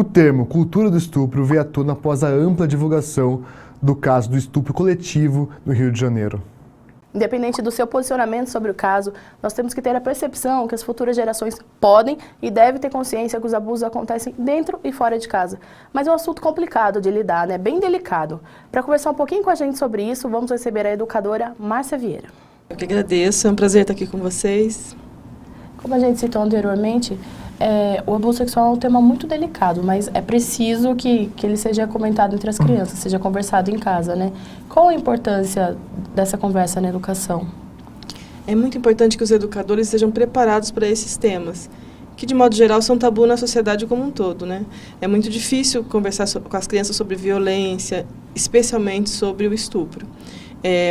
O termo cultura do estupro veio à tona após a ampla divulgação do caso do estupro coletivo no Rio de Janeiro. Independente do seu posicionamento sobre o caso, nós temos que ter a percepção que as futuras gerações podem e devem ter consciência que os abusos acontecem dentro e fora de casa. Mas é um assunto complicado de lidar, né? Bem delicado. Para conversar um pouquinho com a gente sobre isso, vamos receber a educadora Márcia Vieira. Eu que agradeço, é um prazer estar aqui com vocês. Como a gente citou anteriormente, o abuso sexual é um tema muito delicado, mas é preciso que ele seja comentado entre as crianças, seja conversado em casa, né? Qual a importância dessa conversa na educação? É muito importante que os educadores sejam preparados para esses temas, que de modo geral são tabu na sociedade como um todo, né? É muito difícil conversar com as crianças sobre violência, especialmente sobre o estupro.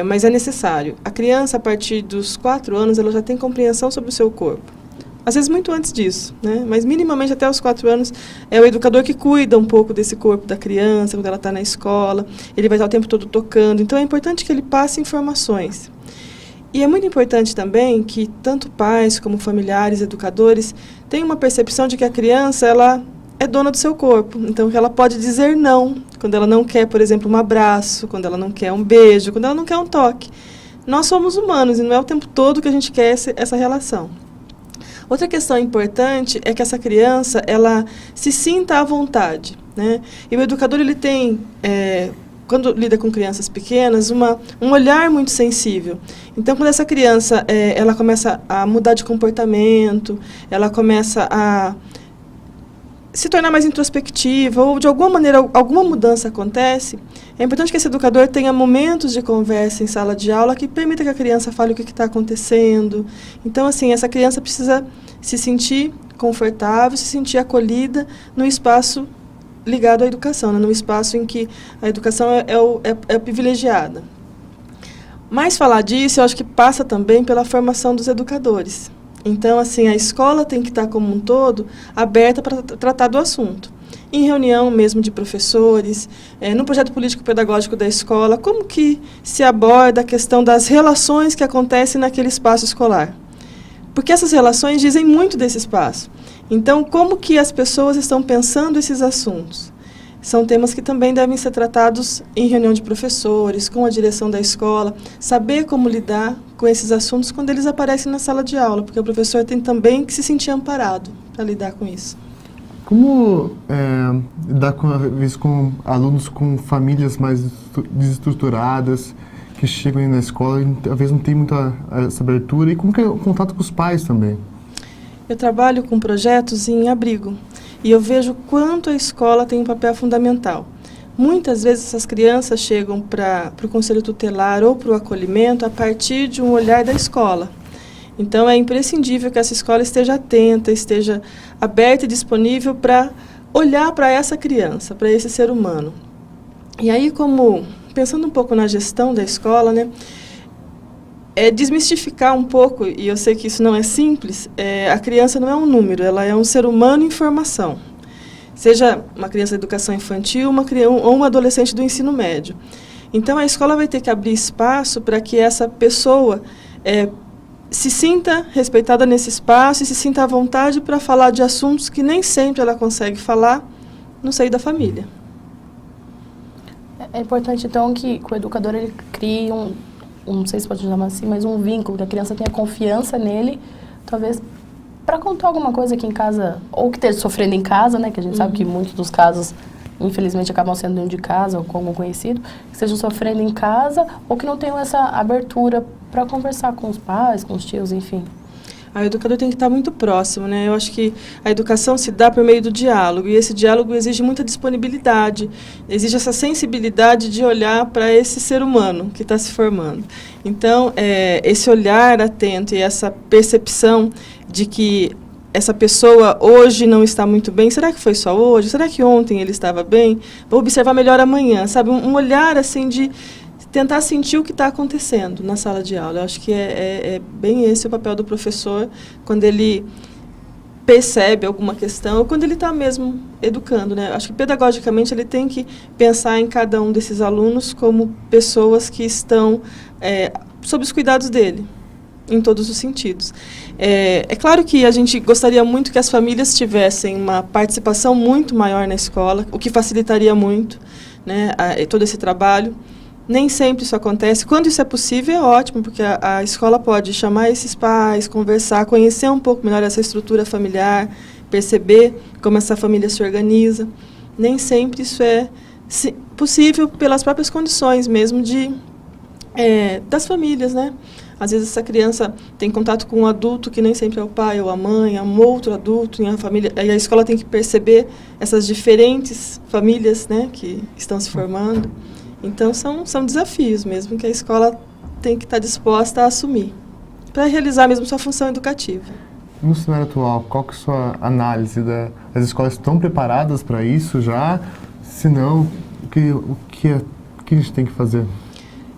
Mas é necessário. A criança, a partir dos 4 anos, ela já tem compreensão sobre o seu corpo. Às vezes muito antes disso, né? Mas minimamente até os 4 anos é o educador que cuida um pouco desse corpo da criança, quando ela está na escola, ele vai estar o tempo todo tocando, então é importante que ele passe informações. E é muito importante também que tanto pais como familiares, educadores, tenham uma percepção de que a criança, ela é dona do seu corpo, então que ela pode dizer não, quando ela não quer, por exemplo, um abraço, quando ela não quer um beijo, quando ela não quer um toque. Nós somos humanos e não é o tempo todo que a gente quer essa relação. Outra questão importante é que essa criança, ela se sinta à vontade, né? E o educador, ele tem, quando lida com crianças pequenas, um olhar muito sensível. Então, quando essa criança, ela começa a mudar de comportamento, ela começa a se tornar mais introspectiva, ou de alguma maneira alguma mudança acontece, é importante que esse educador tenha momentos de conversa em sala de aula que permita que a criança fale o que está acontecendo. Então, assim, essa criança precisa se sentir confortável, se sentir acolhida no espaço ligado à educação, né? No espaço em que a educação é privilegiada. Mas falar disso, eu acho que passa também pela formação dos educadores. Então, assim, a escola tem que estar como um todo aberta para tratar do assunto. Em reunião mesmo de professores, no projeto político-pedagógico da escola, como que se aborda a questão das relações que acontecem naquele espaço escolar? Porque essas relações dizem muito desse espaço. Então, como que as pessoas estão pensando esses assuntos? São temas que também devem ser tratados em reunião de professores, com a direção da escola, saber como lidar com esses assuntos quando eles aparecem na sala de aula, porque o professor tem também que se sentir amparado para lidar com isso. Como lidar com alunos com famílias mais desestruturadas, que chegam aí na escola e talvez não tem muita essa abertura, e como que é o contato com os pais também? Eu trabalho com projetos em abrigo. E eu vejo quanto a escola tem um papel fundamental. Muitas vezes essas crianças chegam para o conselho tutelar ou para o acolhimento a partir de um olhar da escola. Então é imprescindível que essa escola esteja atenta, esteja aberta e disponível para olhar para essa criança, para esse ser humano. E aí, pensando um pouco na gestão da escola, né, desmistificar um pouco, e eu sei que isso não é simples, a criança não é um número, ela é um ser humano em formação. Seja uma criança de educação infantil ou uma adolescente do ensino médio. Então, a escola vai ter que abrir espaço para que essa pessoa se sinta respeitada nesse espaço e se sinta à vontade para falar de assuntos que nem sempre ela consegue falar no seio da família. É importante, então, que o educador ele crie não sei se pode chamar assim, mas um vínculo, que a criança tenha confiança nele, talvez para contar alguma coisa aqui em casa, ou que esteja sofrendo em casa, né, que a gente sabe que muitos dos casos, infelizmente, acabam sendo dentro de casa ou com algum conhecido, que estejam sofrendo em casa, ou que não tenham essa abertura para conversar com os pais, com os tios, enfim. O educador tem que estar muito próximo, né? Eu acho que a educação se dá por meio do diálogo, e esse diálogo exige muita disponibilidade, exige essa sensibilidade de olhar para esse ser humano que está se formando. Então, esse olhar atento e essa percepção de que essa pessoa hoje não está muito bem, será que foi só hoje? Será que ontem ele estava bem? Vou observar melhor amanhã, sabe? Um olhar assim de tentar sentir o que está acontecendo na sala de aula. Eu acho que é bem esse o papel do professor, quando ele percebe alguma questão, ou quando ele está mesmo educando, né? Acho que pedagogicamente ele tem que pensar em cada um desses alunos como pessoas que estão sob os cuidados dele. em todos os sentidos. É claro que a gente gostaria muito que as famílias tivessem uma participação muito maior na escola, o que facilitaria muito, né, todo esse trabalho. Nem sempre isso acontece. Quando isso é possível, é ótimo, porque a escola pode chamar esses pais, conversar, conhecer um pouco melhor essa estrutura familiar, perceber como essa família se organiza. Nem sempre isso é possível pelas próprias condições mesmo das famílias, né? Às vezes essa criança tem contato com um adulto que nem sempre é o pai ou a mãe, é um outro adulto, e a família, e a escola tem que perceber essas diferentes famílias, né, que estão se formando. Então são desafios mesmo que a escola tem que estar disposta a assumir para realizar mesmo sua função educativa. No cenário atual, qual que é a sua análise as escolas estão preparadas para isso já? Se não, o que a gente tem que fazer?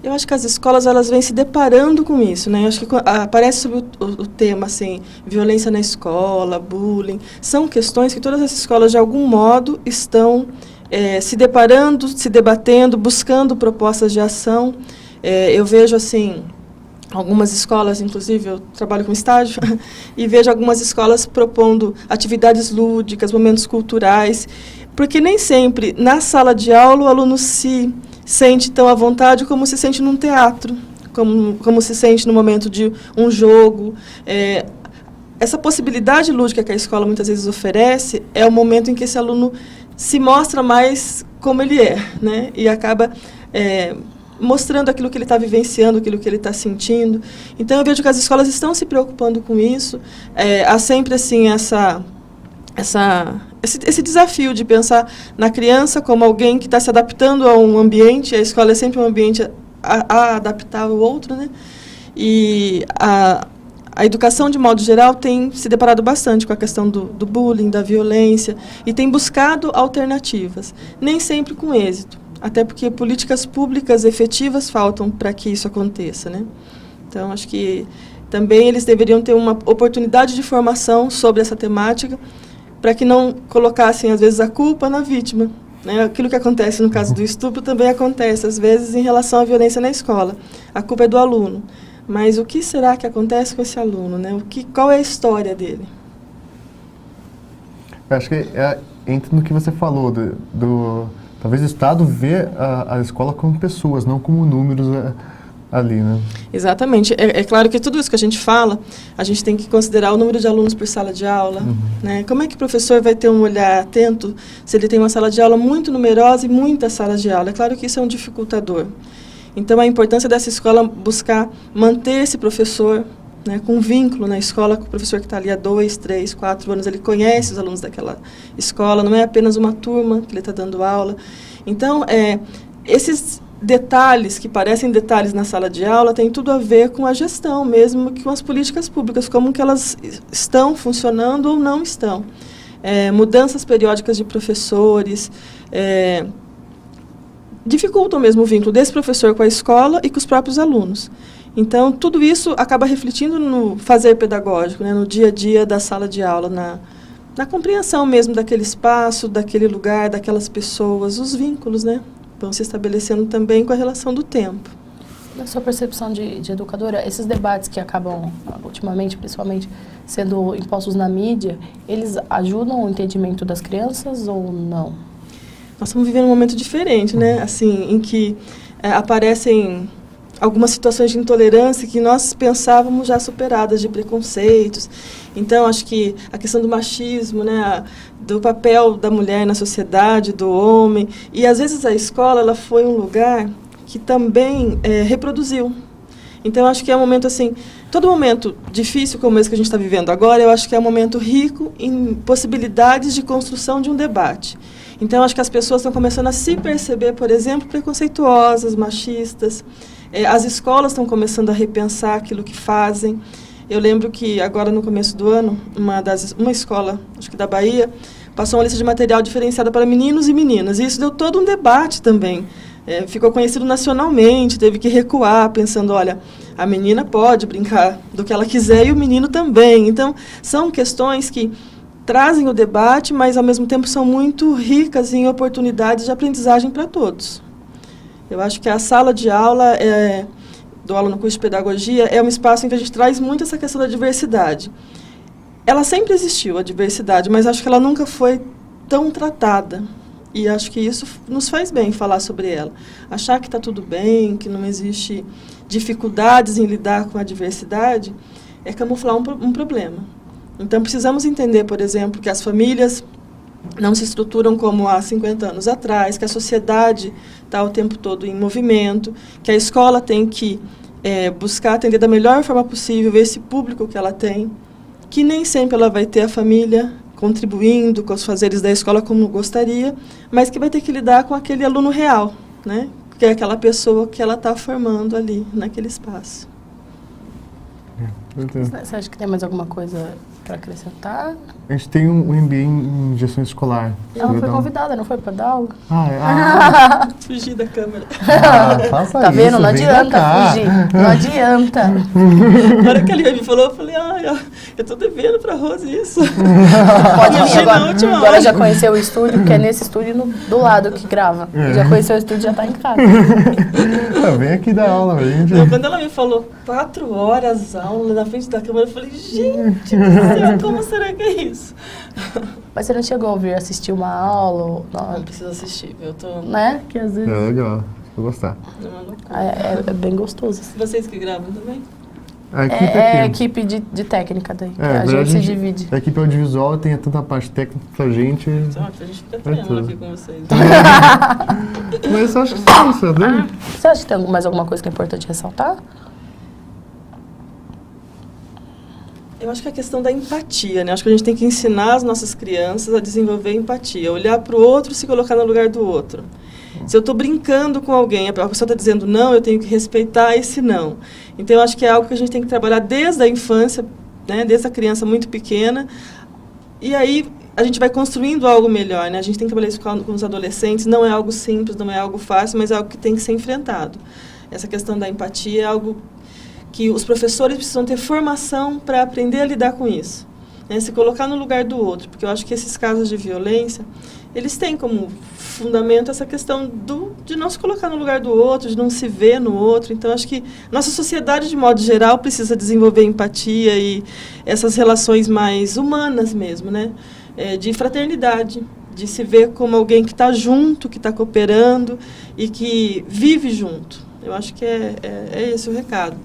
Eu acho que as escolas elas vêm se deparando com isso, né? Eu acho que aparece sobre o tema assim, violência na escola, bullying, são questões que todas as escolas de algum modo estão se deparando, se debatendo, buscando propostas de ação. Eu vejo assim algumas escolas, inclusive eu trabalho com estágio, e vejo algumas escolas propondo atividades lúdicas, momentos culturais, porque nem sempre na sala de aula o aluno se sente tão à vontade como se sente num teatro, como se sente no momento de um jogo. Essa possibilidade lúdica que a escola muitas vezes oferece é o momento em que esse aluno se mostra mais como ele é, né? E acaba mostrando aquilo que ele está vivenciando, aquilo que ele está sentindo. Então, eu vejo que as escolas estão se preocupando com isso. Há sempre assim esse desafio de pensar na criança como alguém que está se adaptando a um ambiente. A escola é sempre um ambiente a adaptar ao outro, né? E a educação, de modo geral, tem se deparado bastante com a questão do bullying, da violência, e tem buscado alternativas, nem sempre com êxito, até porque políticas públicas efetivas faltam para que isso aconteça, né? Então, acho que também eles deveriam ter uma oportunidade de formação sobre essa temática, para que não colocassem, às vezes, a culpa na vítima, né? Aquilo que acontece no caso do estupro também acontece, às vezes, em relação à violência na escola. A culpa é do aluno. Mas o que será que acontece com esse aluno, né? Qual é a história dele? Eu acho que entra no que você falou, talvez o Estado vê a escola como pessoas, não como números ali, né? Exatamente. É claro que tudo isso que a gente fala, a gente tem que considerar o número de alunos por sala de aula, né? Como é que o professor vai ter um olhar atento se ele tem uma sala de aula muito numerosa e muitas salas de aula? É claro que isso é um dificultador. Então, a importância dessa escola buscar manter esse professor, né, com um vínculo na escola, com o professor que está ali há 2, 3, 4 anos, ele conhece os alunos daquela escola, não é apenas uma turma que ele está dando aula. Então, esses detalhes, que parecem detalhes na sala de aula, têm tudo a ver com a gestão mesmo, com as políticas públicas, como que elas estão funcionando ou não estão. Mudanças periódicas de professores, dificultam mesmo o vínculo desse professor com a escola e com os próprios alunos. Então, tudo isso acaba refletindo no fazer pedagógico, né, no dia a dia da sala de aula, na compreensão mesmo daquele espaço, daquele lugar, daquelas pessoas, os vínculos, né, vão se estabelecendo também com a relação do tempo. Na sua percepção de educadora, esses debates que acabam, ultimamente, principalmente, sendo impostos na mídia, eles ajudam o entendimento das crianças ou não? Nós estamos vivendo um momento diferente, né? Assim, em que aparecem algumas situações de intolerância que nós pensávamos já superadas, de preconceitos. Então, acho que a questão do machismo, né, do papel da mulher na sociedade, do homem, e às vezes a escola ela foi um lugar que também reproduziu. Então, acho que é um momento assim, todo momento difícil como esse que a gente está vivendo agora, eu acho que é um momento rico em possibilidades de construção de um debate. Então, acho que as pessoas estão começando a se perceber, por exemplo, preconceituosas, machistas. As escolas estão começando a repensar aquilo que fazem. Eu lembro que agora, no começo do ano, uma escola, acho que da Bahia, passou uma lista de material diferenciada para meninos e meninas. E isso deu todo um debate também. Ficou conhecido nacionalmente, teve que recuar, pensando, olha, a menina pode brincar do que ela quiser e o menino também. Então, são questões que trazem o debate, mas, ao mesmo tempo, são muito ricas em oportunidades de aprendizagem para todos. Eu acho que a sala de aula dou aula no curso de pedagogia, é um espaço em que a gente traz muito essa questão da diversidade. Ela sempre existiu, a diversidade, mas acho que ela nunca foi tão tratada. E acho que isso nos faz bem falar sobre ela. Achar que está tudo bem, que não existe dificuldades em lidar com a diversidade, é camuflar um problema. Então, precisamos entender, por exemplo, que as famílias não se estruturam como há 50 anos atrás, que a sociedade está o tempo todo em movimento, que a escola tem que buscar atender da melhor forma possível esse público que ela tem, que nem sempre ela vai ter a família contribuindo com os fazeres da escola como gostaria, mas que vai ter que lidar com aquele aluno real, né? Que é aquela pessoa que ela está formando ali, naquele espaço. Você acha que tem mais alguma coisa para acrescentar? A gente tem um MBA em gestão escolar. Ela foi convidada, não foi para dar aula? Fugir da câmera. Faça tá vendo? isso, Não vem adianta pra cá. fugir. Não adianta. Na hora que ele me falou, eu falei, eu tô devendo pra Rose isso. Pode vir Na agora. última Agora hora. já conheceu o estúdio, porque é nesse estúdio do lado que grava. Já conheceu o estúdio, já tá em casa. Vem aqui dar aula, gente. Não, quando ela me falou 4 horas aula na frente da câmera, eu falei, gente do céu, como será que é isso? Mas você não chegou a ouvir, assistir uma aula? Ou, Não preciso assistir, eu tô... né? Que às vezes É legal, vou gostar. é bem gostoso. Vocês que gravam também? A equipe É a aqui. equipe de técnica daí. Na a gente verdade, se divide. A equipe audiovisual tem tanta parte técnica pra gente. Então, a gente fica treinando tudo. aqui com vocês. Mas eu acho que sim, sabe? Você acha que tem mais alguma coisa que é importante ressaltar? Eu acho que é a questão da empatia, né? Acho que a gente tem que ensinar as nossas crianças a desenvolver empatia, olhar para o outro e se colocar no lugar do outro. Se eu estou brincando com alguém, a pessoa está dizendo não, eu tenho que respeitar esse não. Então, eu acho que é algo que a gente tem que trabalhar desde a infância, né? Desde a criança muito pequena, e aí a gente vai construindo algo melhor, né? A gente tem que trabalhar isso com os adolescentes, não é algo simples, não é algo fácil, mas é algo que tem que ser enfrentado. Essa questão da empatia é algo que os professores precisam ter formação para aprender a lidar com isso, né? Se colocar no lugar do outro, porque eu acho que esses casos de violência, eles têm como fundamento essa questão de não se colocar no lugar do outro, de não se ver no outro. Então, acho que nossa sociedade, de modo geral, precisa desenvolver empatia e essas relações mais humanas mesmo, né? De fraternidade, de se ver como alguém que está junto, que está cooperando e que vive junto. Eu acho que é esse o recado.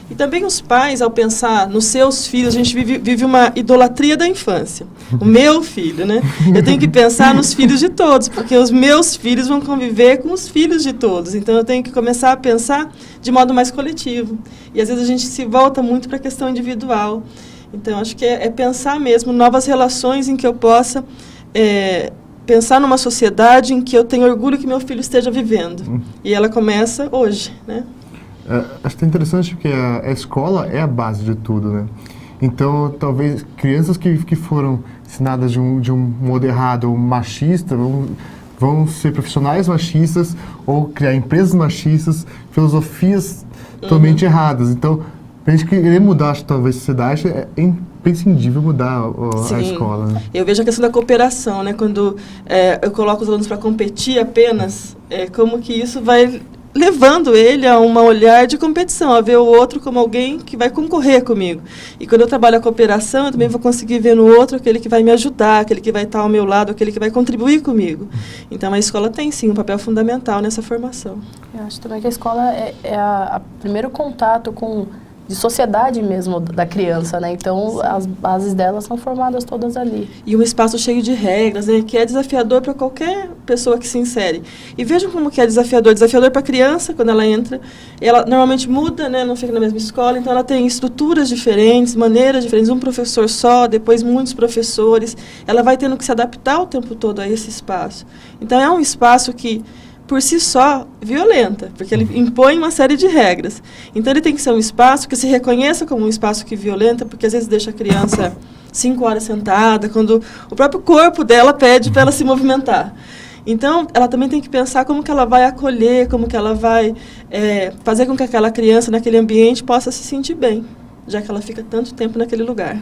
E também os pais, ao pensar nos seus filhos, a gente vive uma idolatria da infância. O meu filho, né? Eu tenho que pensar nos filhos de todos, porque os meus filhos vão conviver com os filhos de todos. Então, eu tenho que começar a pensar de modo mais coletivo. E, às vezes, a gente se volta muito para a questão individual. Então, acho que é pensar mesmo novas relações em que eu possa pensar numa sociedade em que eu tenho orgulho que meu filho esteja vivendo. E ela começa hoje, né? Acho que é interessante porque a escola é a base de tudo, né? Então, talvez crianças que foram ensinadas de um modo errado ou machista vão ser profissionais machistas ou criar empresas machistas, filosofias totalmente erradas. Então, para a gente querer mudar, acho, talvez, a sociedade, é imprescindível mudar a escola. Né? Eu vejo a questão da cooperação, né? Quando eu coloco os alunos para competir apenas, como que isso vai levando ele a um olhar de competição, a ver o outro como alguém que vai concorrer comigo. E quando eu trabalho a cooperação, eu também vou conseguir ver no outro aquele que vai me ajudar, aquele que vai estar ao meu lado, aquele que vai contribuir comigo. Então, a escola tem, sim, um papel fundamental nessa formação. Eu acho também que a escola é o primeiro contato de sociedade mesmo da criança, né? Então, as bases dela são formadas todas ali. E um espaço cheio de regras, né? Que é desafiador para qualquer pessoa que se insere. E vejam como que é desafiador. Desafiador para a criança, quando ela entra, ela normalmente muda, né? Não fica na mesma escola, então ela tem estruturas diferentes, maneiras diferentes, um professor só, depois muitos professores. Ela vai tendo que se adaptar o tempo todo a esse espaço. Então, é um espaço que, por si só, violenta, porque ele impõe uma série de regras. Então, ele tem que ser um espaço que se reconheça como um espaço que violenta, porque às vezes deixa a criança 5 horas sentada, quando o próprio corpo dela pede para ela se movimentar. Então, ela também tem que pensar como que ela vai acolher, como que ela vai fazer com que aquela criança, naquele ambiente, possa se sentir bem, já que ela fica tanto tempo naquele lugar.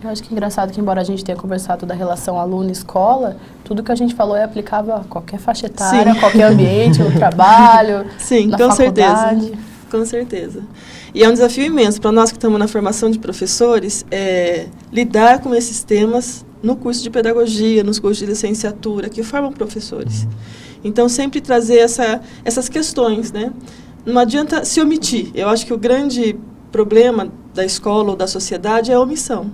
Eu acho que é engraçado que, embora a gente tenha conversado da relação aluno-escola, tudo que a gente falou é aplicável a qualquer faixa etária, a qualquer ambiente, no trabalho, Sim, na com faculdade. certeza. Com certeza. E é um desafio imenso para nós que estamos na formação de professores, lidar com esses temas no curso de pedagogia, nos cursos de licenciatura, que formam professores. Então, sempre trazer essas questões, né? Não adianta se omitir. Eu acho que o grande problema da escola ou da sociedade é a omissão.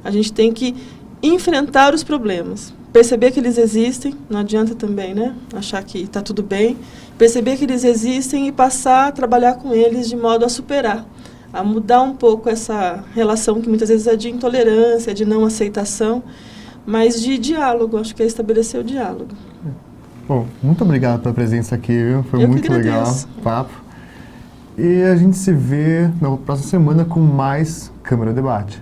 A gente tem que enfrentar os problemas, perceber que eles existem, não adianta também, né, achar que está tudo bem, perceber que eles existem e passar a trabalhar com eles de modo a superar, a mudar um pouco essa relação que muitas vezes é de intolerância, de não aceitação, mas de diálogo, acho que é estabelecer o diálogo. Bom, muito obrigado pela presença aqui, viu? Foi muito legal o papo. E a gente se vê na próxima semana com mais Câmara Debate.